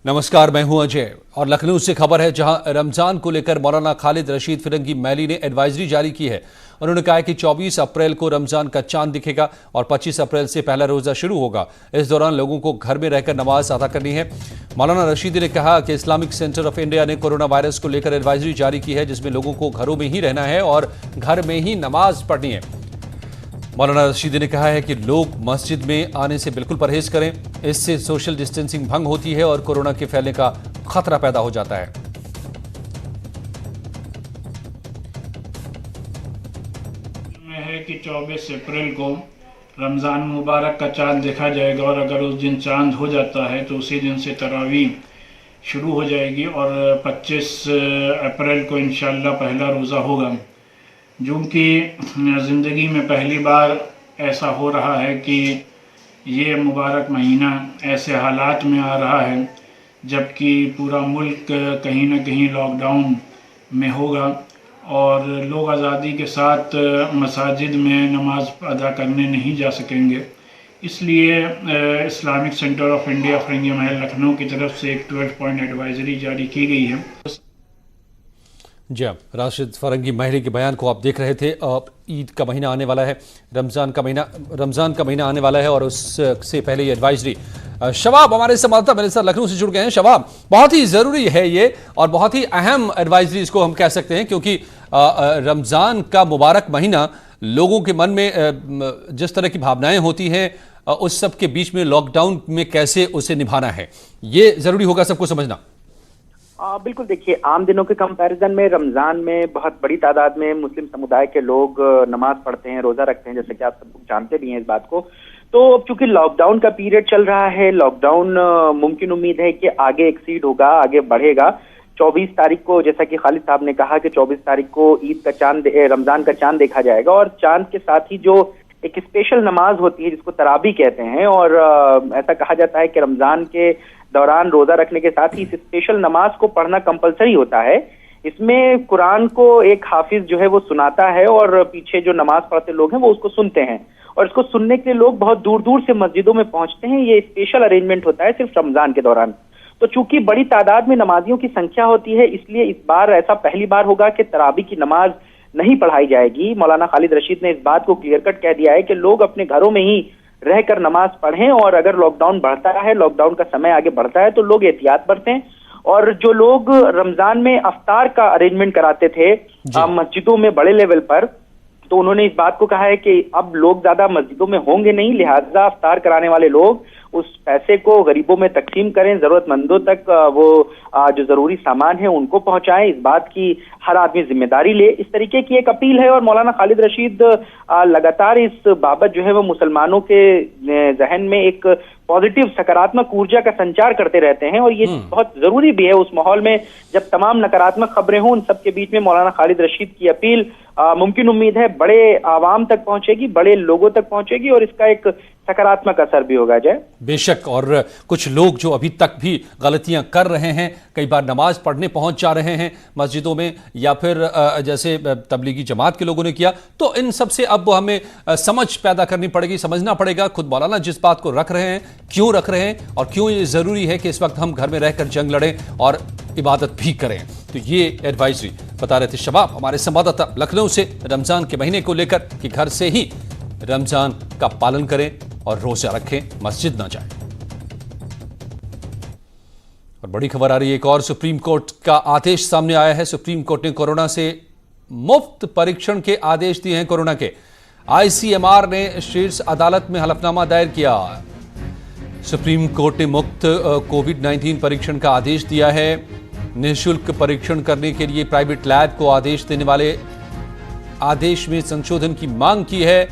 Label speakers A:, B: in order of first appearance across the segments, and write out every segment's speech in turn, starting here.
A: नमस्कार, मैं हूं अजय और लखनऊ से खबर है जहां रमजान को लेकर मौलाना खालिद रशीद फिरंगी मैली ने एडवाइजरी जारी की है। उन्होंने कहा है कि 24 अप्रैल को रमजान का चांद दिखेगा और 25 अप्रैल से पहला रोजा शुरू होगा। इस दौरान लोगों को घर में रहकर नमाज अदा करनी है। मौलाना रशीद ने कहा कि इस्लामिक सेंटर ऑफ इंडिया ने कोरोना वायरस को लेकर एडवाइजरी जारी की है, जिसमें लोगों को घरों में ही रहना है और घर में ही नमाज पढ़नी है। मौलाना रशीद ने कहा है कि लोग मस्जिद में आने से बिल्कुल परहेज करें, इससे सोशल डिस्टेंसिंग भंग होती है और कोरोना के फैलने का खतरा पैदा हो जाता है।
B: है कि 24 अप्रैल को रमज़ान मुबारक का चांद देखा जाएगा और अगर उस दिन चांद हो जाता है तो उसी दिन से तरावी शुरू हो जाएगी और 25 अप्रैल को इंशाअल्लाह पहला रोज़ा होगा। जो कि ज़िंदगी में पहली बार ऐसा हो रहा है कि ये मुबारक महीना ऐसे हालात में आ रहा है जबकि पूरा मुल्क कहीं ना कहीं लॉकडाउन में होगा और लोग आज़ादी के साथ मसाजिद में नमाज अदा करने नहीं जा सकेंगे। इसलिए इस्लामिक सेंटर ऑफ इंडिया फिरंगी महल लखनऊ की तरफ से एक 12 पॉइंट एडवाइजरी जारी की गई है।
A: जी हाँ, राशिद फरंगी महली के बयान को आप देख रहे थे। ईद का महीना आने वाला है, रमज़ान का महीना आने वाला है और उससे पहले ये एडवाइजरी। शबाब हमारे संवाददाता मेरे साथ लखनऊ से जुड़ गए हैं। शबाब, बहुत ही ज़रूरी है ये और बहुत ही अहम एडवाइजरी इसको हम कह सकते हैं, क्योंकि रमज़ान का मुबारक महीना लोगों के मन में जिस तरह की भावनाएं होती हैं उस सब के बीच में लॉकडाउन में कैसे उसे निभाना है, ये ज़रूरी होगा सबको समझना।
C: बिल्कुल, देखिए, आम दिनों के कंपैरिजन में रमजान में बहुत बड़ी तादाद में मुस्लिम समुदाय के लोग नमाज पढ़ते हैं, रोजा रखते हैं, जैसे कि आप सब जानते भी हैं इस बात को। तो चूंकि लॉकडाउन का पीरियड चल रहा है, लॉकडाउन मुमकिन उम्मीद है कि आगे एक्सीड होगा, आगे बढ़ेगा। 24 तारीख को, जैसा कि खालिद साहब ने कहा कि 24 तारीख को ईद का चांद, रमजान का चांद देखा जाएगा और चांद के साथ ही जो एक स्पेशल नमाज होती है जिसको तरावी कहते हैं, और ऐसा कहा जाता है कि रमजान के दौरान रोजा रखने के साथ ही इस स्पेशल नमाज को पढ़ना कंपलसरी होता है। इसमें कुरान को एक हाफिज जो है वो सुनाता है और पीछे जो नमाज पढ़ते लोग हैं वो उसको सुनते हैं और इसको सुनने के लिए लोग बहुत दूर दूर से मस्जिदों में पहुंचते हैं। ये स्पेशल अरेंजमेंट होता है सिर्फ रमजान के दौरान। तो चूंकि बड़ी तादाद में नमाजियों की संख्या होती है, इसलिए इस बार ऐसा पहली बार होगा कि तरावी की नमाज नहीं पढ़ाई जाएगी। मौलाना खालिद रशीद ने इस बात को क्लियर कट कह दिया है कि लोग अपने घरों में ही रहकर नमाज पढ़ें और अगर लॉकडाउन बढ़ता है, लॉकडाउन का समय आगे बढ़ता है, तो लोग एहतियात बरतें। और जो लोग रमजान में अफ्तार का अरेंजमेंट कराते थे मस्जिदों में बड़े लेवल पर, तो उन्होंने इस बात को कहा है कि अब लोग ज्यादा मस्जिदों में होंगे नहीं, लिहाजा अफ्तार कराने वाले लोग उस पैसे को गरीबों में तकसीम करें, जरूरतमंदों तक वो जो जरूरी सामान है उनको पहुंचाएं। इस बात की हर आदमी जिम्मेदारी ले, इस तरीके की एक अपील है। और मौलाना खालिद रशीद लगातार इस बाबत जो है वो मुसलमानों के जहन में एक पॉजिटिव सकारात्मक ऊर्जा का संचार करते रहते हैं और ये बहुत जरूरी भी है उस माहौल में जब तमाम नकारात्मक खबरें हों। उन सबके बीच में मौलाना खालिद रशीद की अपील मुमकिन उम्मीद है बड़े आवाम तक पहुंचेगी, बड़े लोगों तक पहुंचेगी और इसका एक सकारात्मक असर भी होगा। जय
A: बेशक, और कुछ लोग जो अभी तक भी गलतियां कर रहे हैं, कई बार नमाज पढ़ने पहुंच जा रहे हैं मस्जिदों में या फिर जैसे तबलीगी जमात के लोगों ने किया, तो इन सब से अब हमें समझ पैदा करनी पड़ेगी, समझना पड़ेगा। खुद मौलाना जिस बात को रख रहे हैं, क्यों रख रहे हैं और क्यों ये जरूरी है कि इस वक्त हम घर में रहकर जंग लड़ें और इबादत भी करें। तो ये एडवाइजरी बता रहे थे शबाब हमारे संवाददाता लखनऊ से रमजान के महीने को लेकर कि घर से ही रमजान का पालन करें और रोजा रखें, मस्जिद ना जाएं। और बड़ी खबर आ रही है, एक और सुप्रीम कोर्ट का आदेश सामने आया है। सुप्रीम कोर्ट ने कोरोना से मुफ्त परीक्षण के आदेश दिए हैं। कोरोना के आईसीएमआर ने शीर्ष अदालत में हलफनामा दायर किया। सुप्रीम कोर्ट ने मुफ्त कोविड-19 परीक्षण का आदेश दिया है। निःशुल्क परीक्षण करने के लिए प्राइवेट लैब को आदेश देने वाले आदेश में संशोधन की मांग की है।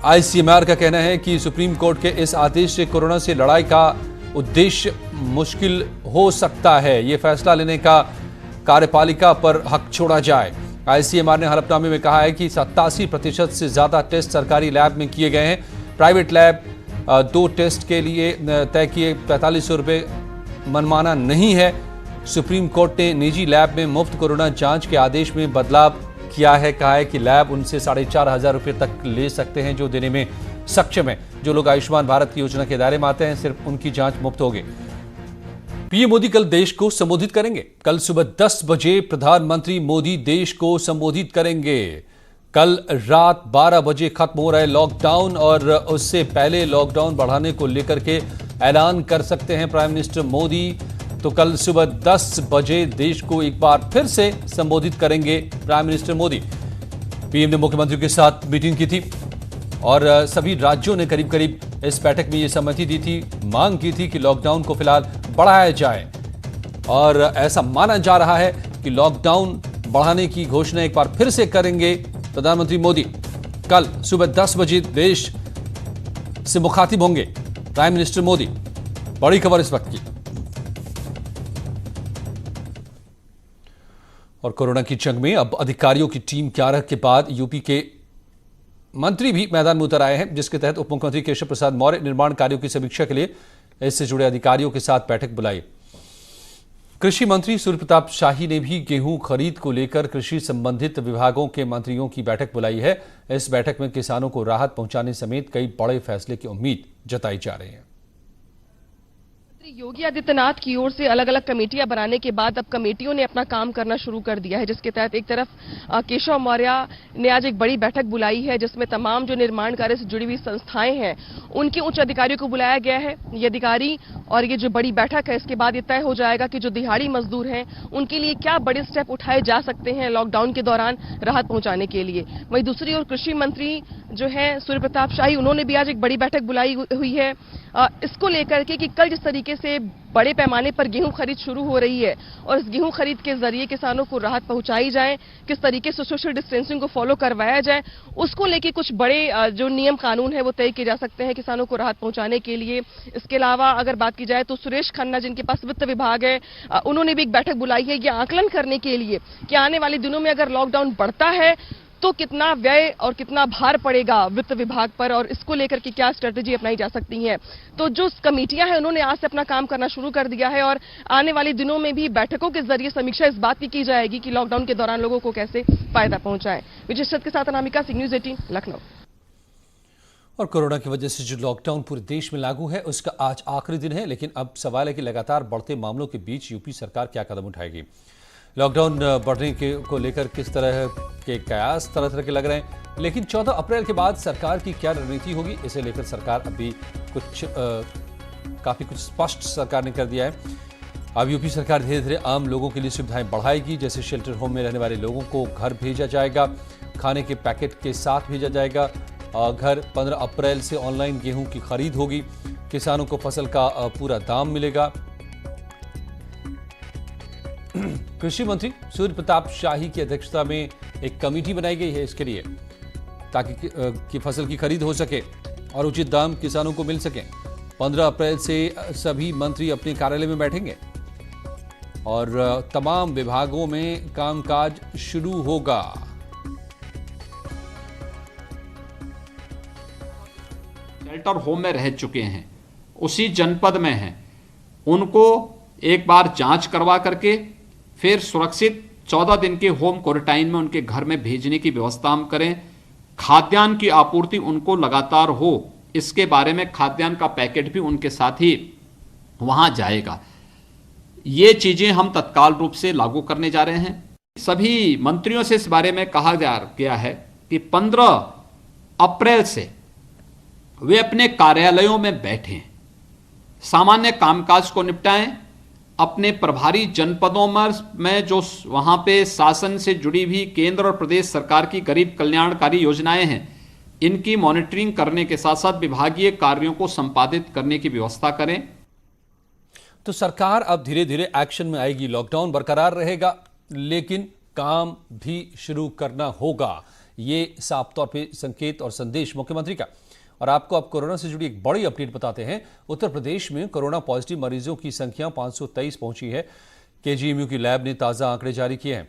A: आईसीएमआर का कहना है कि सुप्रीम कोर्ट के इस आदेश से कोरोना से लड़ाई का उद्देश्य मुश्किल हो सकता है। यह फैसला लेने का कार्यपालिका पर हक छोड़ा जाए। आईसीएमआर ने हलफनामे में कहा है कि 87% से ज्यादा टेस्ट सरकारी लैब में किए गए हैं। प्राइवेट लैब 2 टेस्ट के लिए तय किए 4500 रुपये मनमाना नहीं है। सुप्रीम कोर्ट ने निजी लैब में मुफ्त कोरोना जांच के आदेश में बदलाव किया है। कहा है कि लैब उनसे 4500 रुपये तक ले सकते हैं जो देने में सक्षम है। जो लोग आयुष्मान भारत की योजना के दायरे में आते हैं सिर्फ उनकी जांच मुफ्त होगी। पीएम मोदी कल देश को संबोधित करेंगे। कल सुबह 10 बजे प्रधानमंत्री मोदी देश को संबोधित करेंगे। कल रात 12 बजे खत्म हो रहा है लॉकडाउन और उससे पहले लॉकडाउन बढ़ाने को लेकर के ऐलान कर सकते हैं प्राइम मिनिस्टर मोदी। तो कल सुबह 10 बजे देश को एक बार फिर से संबोधित करेंगे प्राइम मिनिस्टर मोदी। पीएम ने मुख्यमंत्रियों के साथ मीटिंग की थी और सभी राज्यों ने करीब करीब इस बैठक में यह सहमति दी थी, मांग की थी कि लॉकडाउन को फिलहाल बढ़ाया जाए और ऐसा माना जा रहा है कि लॉकडाउन बढ़ाने की घोषणा एक बार फिर से करेंगे प्रधानमंत्री मोदी। कल सुबह 10 बजे देश से मुखातिब होंगे प्राइम मिनिस्टर मोदी। बड़ी खबर इस वक्त की। और कोरोना की जंग में अब अधिकारियों की टीम 11 के बाद यूपी के मंत्री भी मैदान में उतर आए हैं, जिसके तहत उप मुख्यमंत्री केशव प्रसाद मौर्य निर्माण कार्यों की समीक्षा के लिए इससे जुड़े अधिकारियों के साथ बैठक बुलाई। कृषि मंत्री सूर्य प्रताप शाही ने भी गेहूं खरीद को लेकर कृषि संबंधित विभागों के मंत्रियों की बैठक बुलाई है। इस बैठक में किसानों को राहत पहुंचाने समेत कई बड़े फैसले की उम्मीद जताई जा रही है।
D: योगी आदित्यनाथ की ओर से अलग अलग कमेटियां बनाने के बाद अब कमेटियों ने अपना काम करना शुरू कर दिया है, जिसके तहत एक तरफ केशव मौर्य ने आज एक बड़ी बैठक बुलाई है, जिसमें तमाम जो निर्माण कार्य से जुड़ी हुई संस्थाएं हैं उनके उच्च अधिकारियों को बुलाया गया है। ये अधिकारी और ये जो बड़ी बैठक है, इसके बाद ये तय हो जाएगा कि जो दिहाड़ी मजदूर हैं उनके लिए क्या बड़े स्टेप उठाए जा सकते हैं लॉकडाउन के दौरान राहत पहुंचाने के लिए। वहीं दूसरी ओर कृषि मंत्री जो है सूर्य प्रताप शाही, उन्होंने भी आज एक बड़ी बैठक बुलाई हुई है इसको लेकर के कि कल जिस तरीके से बड़े पैमाने पर गेहूं खरीद शुरू हो रही है और इस गेहूं खरीद के जरिए किसानों को राहत पहुंचाई जाए, किस तरीके से सोशल डिस्टेंसिंग को फॉलो करवाया जाए, उसको लेके कुछ बड़े जो नियम कानून है वो तय किए जा सकते हैं किसानों को राहत पहुंचाने के लिए। इसके अलावा अगर बात की जाए तो सुरेश खन्ना, जिनके पास वित्त विभाग है, उन्होंने भी एक बैठक बुलाई है ये आकलन करने के लिए कि आने वाले दिनों में अगर लॉकडाउन बढ़ता है तो कितना व्यय और कितना भार पड़ेगा वित्त विभाग पर और इसको लेकर के क्या स्ट्रेटेजी अपनाई जा सकती है। तो जो कमेटियां हैं उन्होंने आज से अपना काम करना शुरू कर दिया है और आने वाले दिनों में भी बैठकों के जरिए समीक्षा इस बात की जाएगी कि लॉकडाउन के दौरान लोगों को कैसे फायदा पहुंचाएं। विजय शत के साथ अनामिका सिंह, न्यूज़ 18 लखनऊ।
A: और कोरोना की वजह से जो लॉकडाउन पूरे देश में लागू है उसका आज आखिरी दिन है, लेकिन अब सवाल है कि लगातार बढ़ते मामलों के बीच यूपी सरकार क्या कदम उठाएगी। लॉकडाउन बढ़ने को लेकर किस तरह के कयास तरह तरह के लग रहे हैं, लेकिन 14 अप्रैल के बाद सरकार की क्या रणनीति होगी इसे लेकर सरकार अभी काफी कुछ स्पष्ट सरकार ने कर दिया है। अब यूपी सरकार धीरे धीरे आम लोगों के लिए सुविधाएं बढ़ाएगी, जैसे शेल्टर होम में रहने वाले लोगों को घर भेजा जाएगा, खाने के पैकेट के साथ भेजा जाएगा घर। 15 अप्रैल से ऑनलाइन गेहूं की खरीद होगी, किसानों को फसल का पूरा दाम मिलेगा। कृषि मंत्री सूर्य प्रताप शाही की अध्यक्षता में एक कमेटी बनाई गई है इसके लिए, ताकि फसल की खरीद हो सके और उचित दाम किसानों को मिल सके। 15 अप्रैल से सभी मंत्री अपने कार्यालय में बैठेंगे और तमाम विभागों में कामकाज शुरू होगा।
E: शेल्टर होम में रह चुके हैं, उसी जनपद में हैं, उनको एक बार जांच करवा करके फिर सुरक्षित 14 दिन के होम क्वारंटाइन में उनके घर में भेजने की व्यवस्था हम करें। खाद्यान्न की आपूर्ति उनको लगातार हो, इसके बारे में खाद्यान्न का पैकेट भी उनके साथ ही वहां जाएगा। ये चीजें हम तत्काल रूप से लागू करने जा रहे हैं। सभी मंत्रियों से इस बारे में कहा जा गया है कि 15 अप्रैल से वे अपने कार्यालयों में बैठें, सामान्य कामकाज को निपटाएं, अपने प्रभारी जनपदों में जो वहां पे शासन से जुड़ी हुई केंद्र और प्रदेश सरकार की गरीब कल्याणकारी योजनाएं हैं, इनकी मॉनिटरिंग करने के साथ साथ विभागीय कार्यों को संपादित करने की व्यवस्था करें।
A: तो सरकार अब धीरे धीरे एक्शन में आएगी। लॉकडाउन बरकरार रहेगा, लेकिन काम भी शुरू करना होगा। ये साफ तौर पे संकेत और संदेश मुख्यमंत्री का। और आपको अब कोरोना से जुड़ी एक बड़ी अपडेट बताते हैं। उत्तर प्रदेश में कोरोना पॉजिटिव मरीजों की संख्या 523 पहुंची है। केजीएमयू की लैब ने ताजा आंकड़े जारी किए हैं।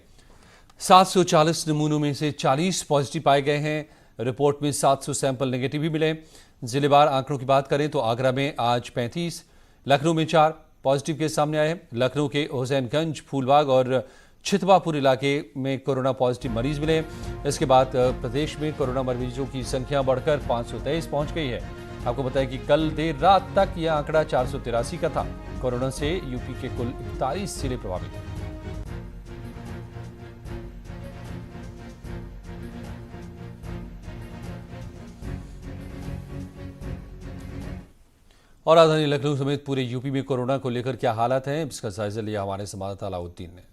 A: 740 नमूनों में से 40 पॉजिटिव पाए गए हैं। रिपोर्ट में 700 सैंपल नेगेटिव भी मिले। जिलेवार आंकड़ों की बात करें तो आगरा में आज 35, लखनऊ में 4 पॉजिटिव केस सामने आए हैं। लखनऊ के हुसैनगंज, फूलबाग और छितवापुर इलाके में कोरोना पॉजिटिव मरीज मिले। इसके बाद प्रदेश में कोरोना मरीजों की संख्या बढ़कर 523 पहुंच गई है। आपको बताएं कि कल देर रात तक यह आंकड़ा 483 का था। कोरोना से यूपी के कुल 41 जिले प्रभावित हैं। और राजधानी लखनऊ समेत पूरे यूपी में कोरोना को लेकर क्या हालात हैं, इसका जायजा लिया हमारे संवाददाता अलाउद्दीन ने।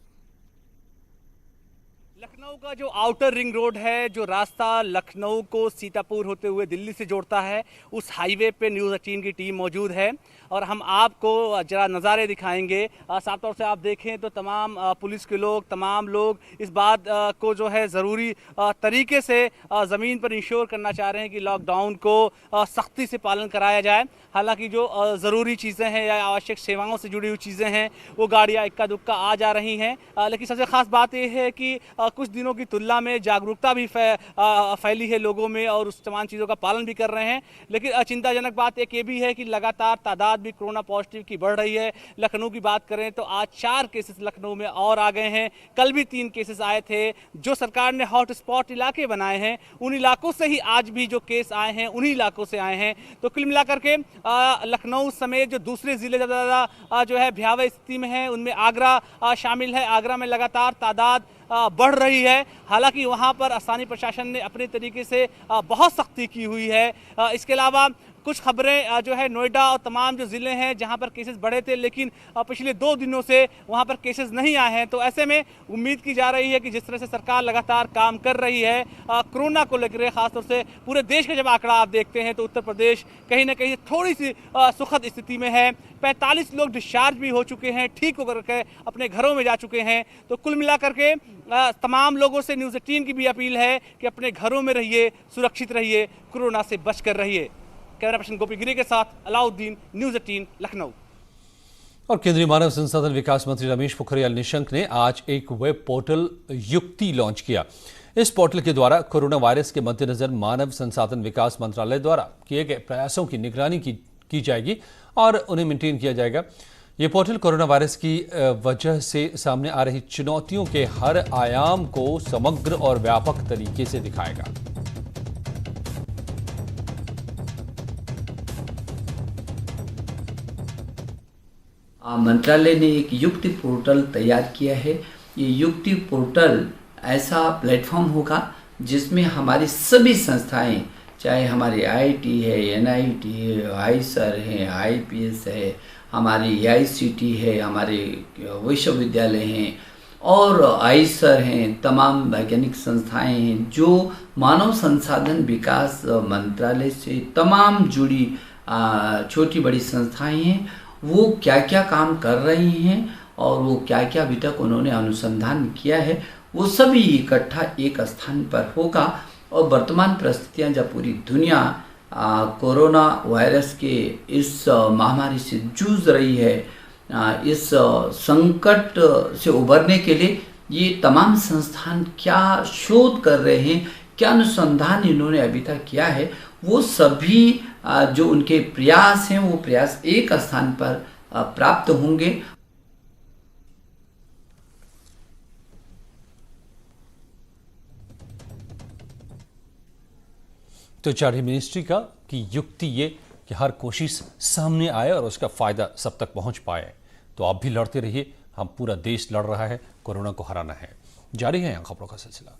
F: लखनऊ का जो आउटर रिंग रोड है, जो रास्ता लखनऊ को सीतापुर होते हुए दिल्ली से जोड़ता है, उस हाईवे पे न्यूज़ 18 की टीम मौजूद है और हम आपको जरा नज़ारे दिखाएंगे। साफ तौर से आप देखें तो तमाम पुलिस के लोग, तमाम लोग इस बात को जो है ज़रूरी तरीके से ज़मीन पर इंश्योर करना चाह रहे हैं कि लॉकडाउन को सख्ती से पालन कराया जाए। हालांकि जो ज़रूरी चीज़ें हैं या आवश्यक सेवाओं से जुड़ी हुई चीज़ें हैं वो गाड़ियाँ इक्का दुक्का आ जा रही हैं, लेकिन सबसे ख़ास बात यह है कि कुछ दिनों की तुलना में जागरूकता भी फैली है लोगों में और उस तमाम चीज़ों का पालन भी कर रहे हैं। लेकिन चिंताजनक बात एक ये भी है कि लगातार तादाद भी कोरोना पॉजिटिव की बढ़ रही है। लखनऊ की बात करें तो आज 4 केसेस लखनऊ में और आ गए हैं, कल भी 3 केसेस आए थे। जो सरकार ने हॉट स्पॉट इलाके बनाए हैं उन इलाकों से ही आज भी जो केस आए हैं उन्हीं इलाकों से आए हैं। तो कुल मिलाकर के लखनऊ समेत जो दूसरे जिले ज़्यादा जो है भयावह स्थिति में है, उनमें आगरा शामिल है। आगरा में लगातार तादाद बढ़ रही है। हालांकि वहां पर स्थानीय प्रशासन ने अपने तरीके से बहुत सख्ती की हुई है। इसके अलावा कुछ खबरें जो है नोएडा और तमाम जो ज़िले हैं जहां पर केसेस बढ़े थे, लेकिन पिछले 2 दिनों से वहां पर केसेस नहीं आए हैं। तो ऐसे में उम्मीद की जा रही है कि जिस तरह से सरकार लगातार काम कर रही है कोरोना को लेकर, खासतौर से पूरे देश का जब आंकड़ा आप देखते हैं तो उत्तर प्रदेश कहीं ना कहीं थोड़ी सी सुखद स्थिति में है। 45 लोग डिस्चार्ज भी हो चुके हैं, ठीक होकर के अपने घरों में जा चुके हैं। तो कुल मिलाकर के तमाम लोगों से न्यूज़ 18 की भी अपील है कि अपने घरों में रहिए, सुरक्षित रहिए, कोरोना से बचकर रहिए। कैमरा पर्सन गोपी गिरी के साथ अलाउद्दीन, न्यूज़ 18 लखनऊ।
A: और केंद्रीय मानव संसाधन विकास मंत्री रमेश पोखरियाल निशंक ने आज एक वेब पोर्टल युक्ति लॉन्च किया। इस पोर्टल के द्वारा कोरोना वायरस के मद्देनजर मानव संसाधन विकास मंत्रालय द्वारा किए गए प्रयासों की निगरानी की जाएगी और उन्हें मेंटेन किया जाएगा। ये पोर्टल कोरोना वायरस की वजह से सामने आ रही चुनौतियों के हर आयाम को समग्र और व्यापक तरीके से दिखाएगा।
G: मंत्रालय ने एक युक्ति पोर्टल तैयार किया है। ये युक्ति पोर्टल ऐसा प्लेटफॉर्म होगा जिसमें हमारी सभी संस्थाएं, चाहे हमारी आईआईटी है, एनआईटी है, आईसर है, आईपीएस है, हमारी एआईसीटी है, हमारे विश्वविद्यालय हैं और आईसर हैं, तमाम वैज्ञानिक संस्थाएं हैं जो मानव संसाधन विकास मंत्रालय से तमाम जुड़ी छोटी बड़ी संस्थाएं हैं, वो क्या क्या काम कर रही हैं और वो क्या क्या अभी तक उन्होंने अनुसंधान किया है, वो सभी इकट्ठा एक स्थान पर होगा। और वर्तमान परिस्थितियां जब पूरी दुनिया कोरोना वायरस के इस महामारी से जूझ रही है, इस संकट से उबरने के लिए ये तमाम संस्थान क्या शोध कर रहे हैं, क्या अनुसंधान इन्होंने अभी तक किया है, वो सभी जो उनके प्रयास हैं वो प्रयास एक स्थान पर प्राप्त होंगे।
A: तो चाहे मिनिस्ट्री का कि युक्ति ये कि हर कोशिश सामने आए और उसका फायदा सब तक पहुंच पाए। तो आप भी लड़ते रहिए, हम पूरा देश लड़ रहा है, कोरोना को हराना है। जारी है खबरों का सिलसिला।